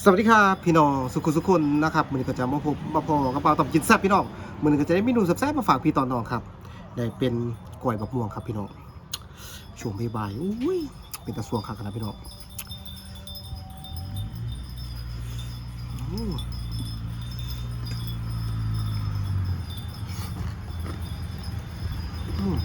สวัสดีครับพี่น้องสุขุนนะครับมื้อนี้ก็จะมาพบมาพอกระเป๋าตำกินแซ่บพี่น้องมื้อนี้ก็จะได้เมนูแซ่บๆมาฝากพี่ตอนน้องครับได้เป็นกล้วยบักม่วงครับพี่น้องช่วงบ่ายๆอุ้ยเป็นตะสวงคักนะพี่น้องอืมอืม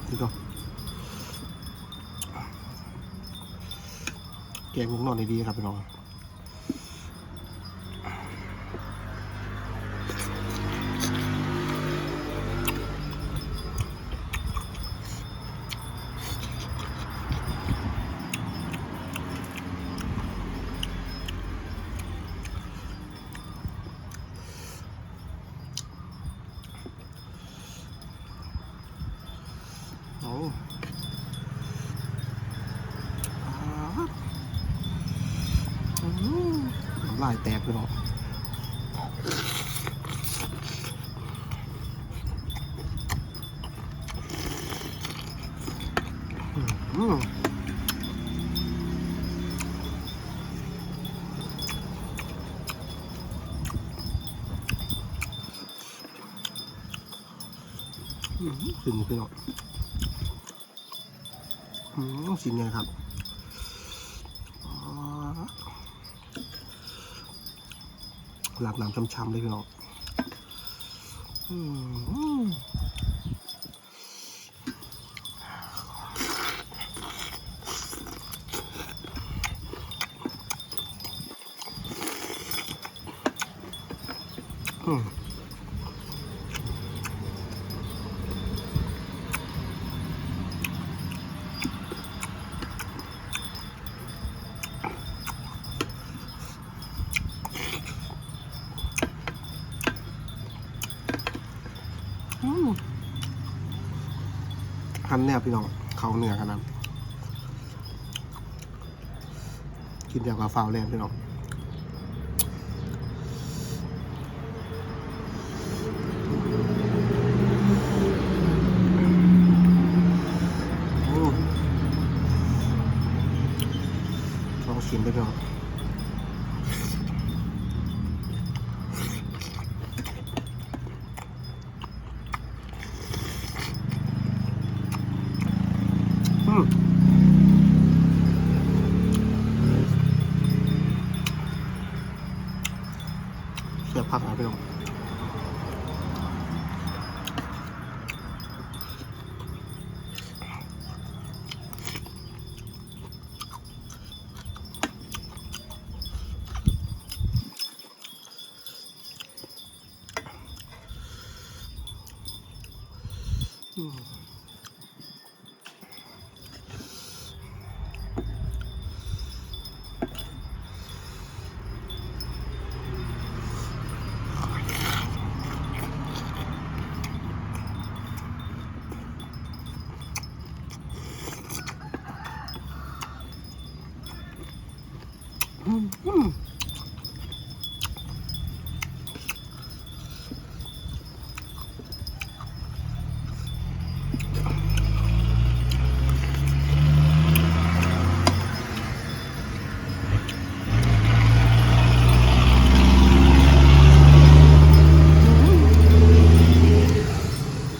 พี่น้องแกงมุกนอนดีๆครับพี่น้องโอ้น้ำลายแตกพี่น้องอืมสิ่งพี่น้องสิ่งไงครับหลับน้ำช้ำๆเลยพี่น้องอืมอืมหั่นแนวพี่น้องเขาเนื้อขนาดกินอย่างกับฟาวแลนด์พี่น้องลองชิมไปพี่น้องเสียบผักนะพี่น้อง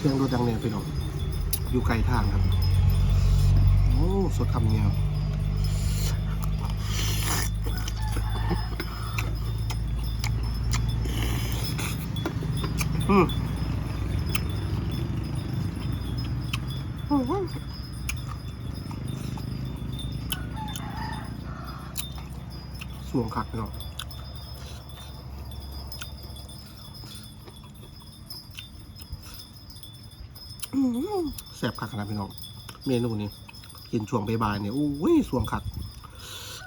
เครื่องรสดังเนี่ยพี่น้องอยู่ไกลทางครับโอ้สดคำเนียวสวงคักพี่น้อง แซ่บคักขนาดพี่น้องเมนูนี้กินช่วงบ่ายๆเนี่ยโอ้ยสวงคัก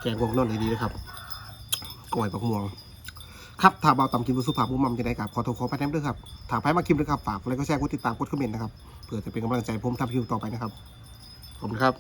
แกงกวงนอนดีๆนะครับกล้วยบักม่วงครับถ้าเบาต่ำกินบุสุภาพบุ้มมัมจะได้ครับขอโทษขอพระแทมด้วยครับถ้าใครมาคิมด้วยครับฝากแล้วก็แชร์กดติดตามกดคอมเมนต์นะครับเพื่อจะเป็นกำลังใจผมทำคลิปต่อไปนะครับขอบคุณครับ